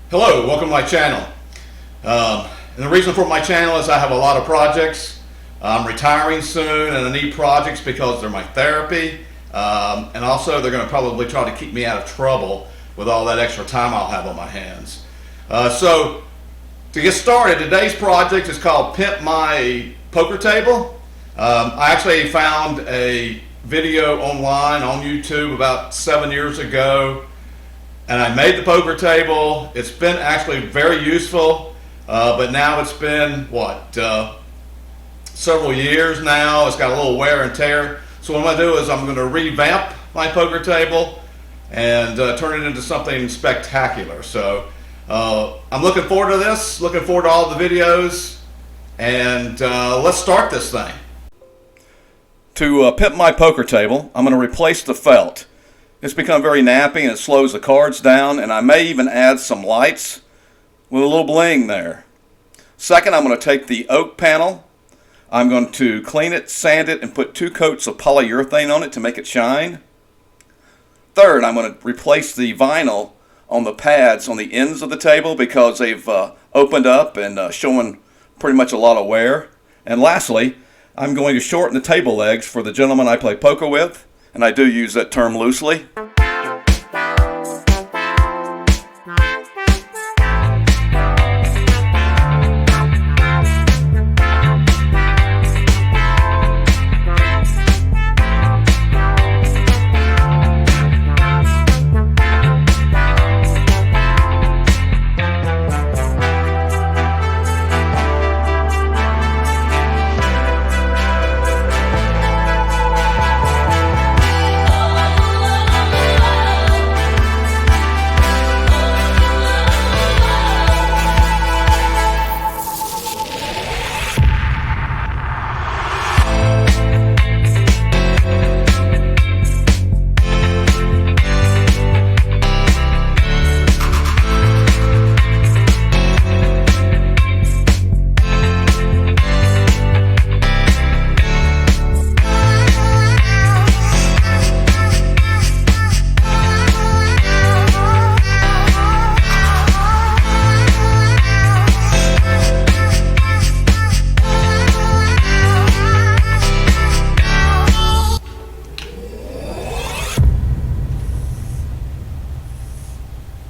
Hello, welcome to my channel. And the reason for my channel is I have a lot of projects. I'm retiring soon and I need projects because they're my therapy. And also they're going to probably try to keep me out of trouble with all that extra time I'll have on my hands. So to get started, today's project is called Pimp My Poker Table. I actually found a video online on YouTube about 7 years ago, and I made the poker table. It's been actually very useful, but now it's been several years now. It's got a little wear and tear. So what I'm going to do is I'm going to revamp my poker table and turn it into something spectacular. So I'm looking forward to this, looking forward to all the videos, and let's start this thing. To pimp my poker table, I'm going to replace the felt. It's become very nappy and it slows the cards down, and I may even add some lights with a little bling there. Second, I'm going to take the oak panel. I'm going to clean it, sand it, and put 2 coats of polyurethane on it to make it shine. Third, I'm going to replace the vinyl on the pads on the ends of the table because they've opened up and showing pretty much a lot of wear. And lastly, I'm going to shorten the table legs for the gentleman I play poker with, and I do use that term loosely.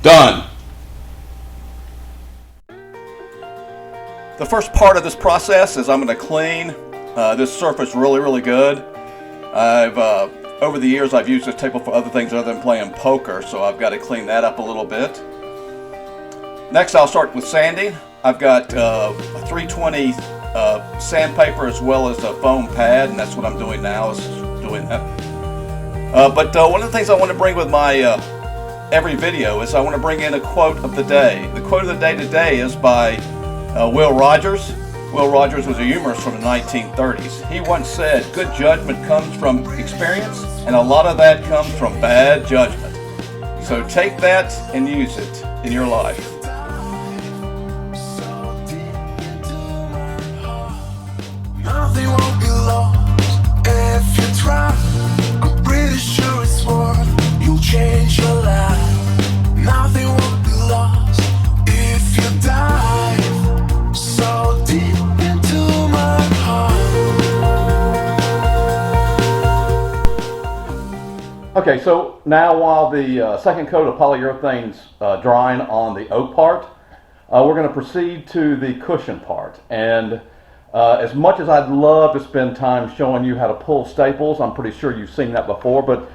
Done. The first part of this process is I'm going to clean this surface really good. Over the years I've used this table for other things other than playing poker, so I've got to clean that up a little bit. Next I'll start with sanding. I've got a 320 sandpaper as well as a foam pad, and that's what I'm doing now, is doing that. But one of the things I want to bring with my every video is I want to bring in a quote of the day. The quote of the day today is by Will Rogers. Will Rogers was a humorist from the 1930s. He once said, "Good judgment comes from experience, and a lot of that comes from bad judgment." So take that and use it in your life. Nothing won't be lost if you try. I'm pretty sure it's worth. You'll change your life. Nothing won't be lost if you dive so deep into my heart. Okay, so now while the second coat of polyurethane's drying on the oak part, we're going to proceed to the cushion part. And as much as I'd love to spend time showing you how to pull staples, I'm pretty sure you've seen that before, but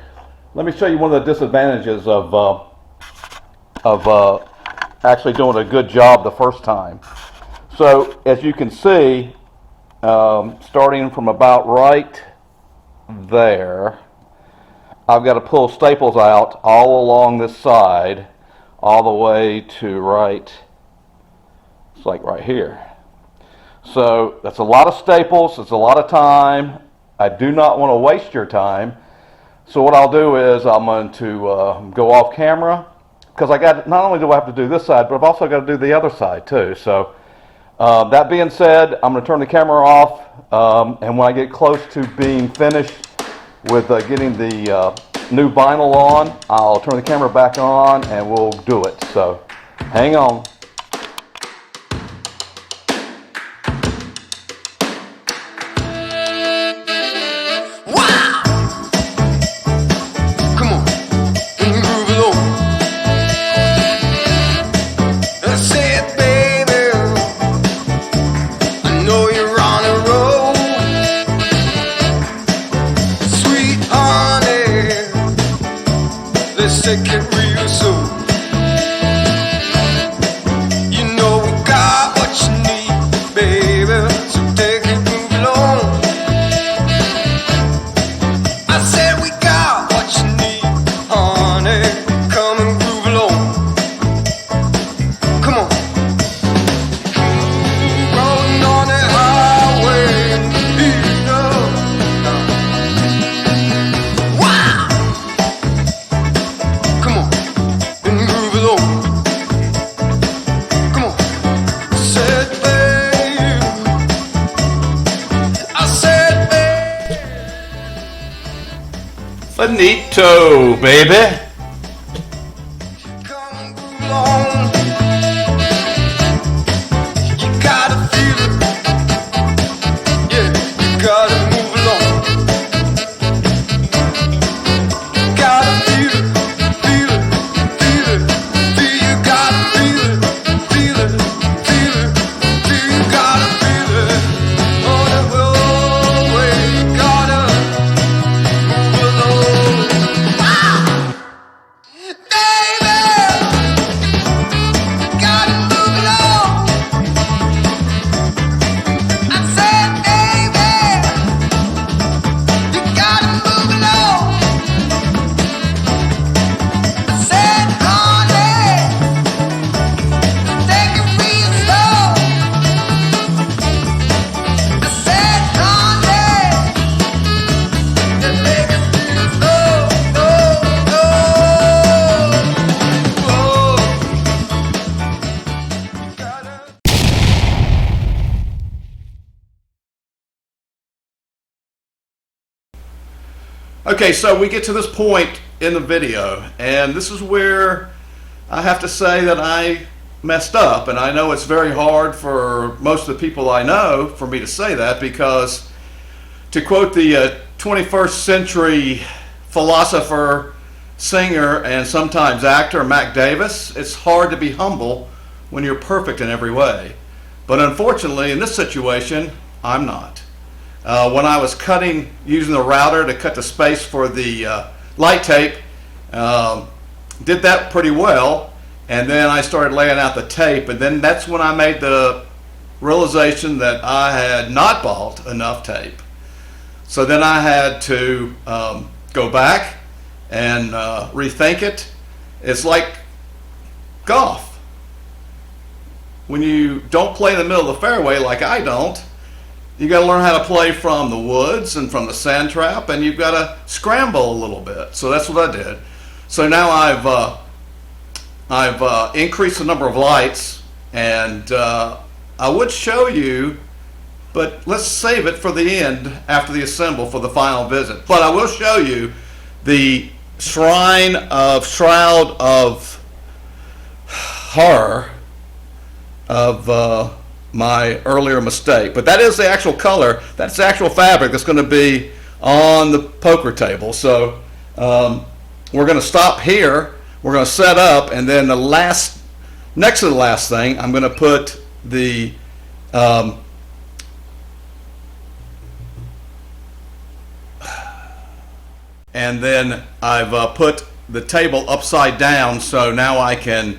let me show you one of the disadvantages of actually doing a good job the first time. So as you can see, starting from about right there, I've got to pull staples out all along this side, all the way to right, it's like right here. So that's a lot of staples, it's a lot of time. I do not want to waste your time. So what I'll do is I'm going to go off camera, because not only do I have to do this side, but I've also got to do the other side too. So that being said, I'm going to turn the camera off, and when I get close to being finished with getting the new vinyl on, I'll turn the camera back on and we'll do it. So Hang on. Wow! Come on, groove along. I said, baby, I know you're on a roll. Sweet honey, let's take it real slow. You know we got what you need, baby, so take it, move along. I said we got what you need, honey, come and groove along. Come on. Rolling on the highway, you know. Wow! Come on, and groove along. Come on. I said, babe. I said, babe. Finito, baby. Come and groove along. You gotta feel it. Yeah, you gotta move along. You gotta feel it, feel it, feel it, feel. You gotta feel it, feel it, feel it, feel. You gotta feel it. On the roadway, you gotta move along. Wow, baby, gotta move along. I said, baby, you gotta move along. I said, honey, take it real slow. I said, honey, just take it real slow, you gotta. Okay, so we get to this point in the video, and this is where I have to say that I messed up. And I know it's very hard for most of the people I know for me to say that, because to quote the 21st century philosopher, singer, and sometimes actor Mac Davis, it's hard to be humble when you're perfect in every way. But unfortunately, in this situation, I'm not. When I was cutting, using the router to cut the space for the light tape, did that pretty well, and then I started laying out the tape, and then that's when I made the realization that I had not bought enough tape. So then I had to go back and rethink it. It's like golf. When you don't play in the middle of the fairway like I don't, you got to learn how to play from the woods and from the sand trap, and you've got to scramble a little bit. So that's what I did. So now I've increased the number of lights, and I would show you, but let's save it for the end after the assemble for the final visit. But I will show you the shroud of horror of my earlier mistake. But that is the actual color, that's the actual fabric that's going to be on the poker table. So we're going to stop here, we're going to set up, and then next to the last thing, I'm going to put the and then I've put the table upside down, so now I can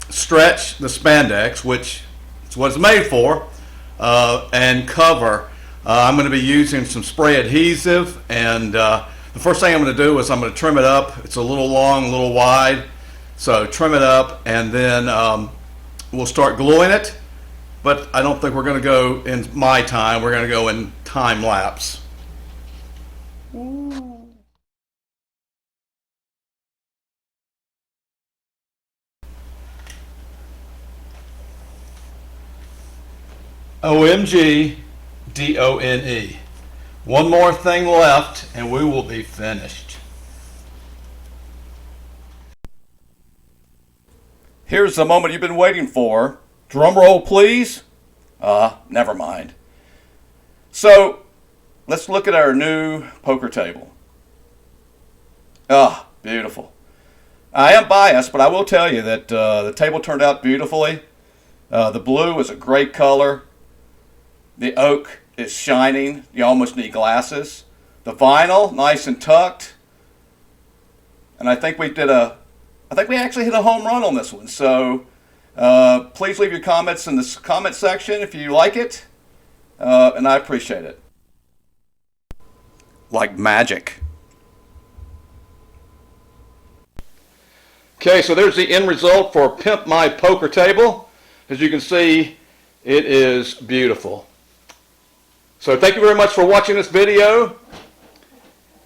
stretch the spandex, which is what it's made for, and cover. I'm going to be using some spray adhesive, and the first thing I'm going to do is I'm going to trim it up. It's a little long, a little wide, so trim it up, and then we'll start gluing it. But I don't think we're going to go in my time. We're going to go in time lapse. OMG, DONE. One more thing left and we will be finished. here's the moment you've been waiting for. Drum roll, please. Never mind. So, let's look at our new poker table. Beautiful. I am biased, but I will tell you that the table turned out beautifully. The blue is a great color. The oak is shining. You almost need glasses. The vinyl, nice and tucked. And I think we actually hit a home run on this one. So please leave your comments in the comment section if you like it. And I appreciate it. Like magic. Okay, so there's the end result for Pimp My Poker Table. As you can see, it is beautiful. So thank you very much for watching this video.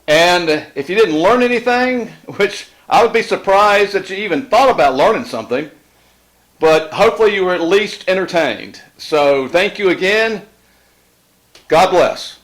And if you didn't learn anything, which I would be surprised that you even thought about learning something, but hopefully you were at least entertained. So thank you again. God bless.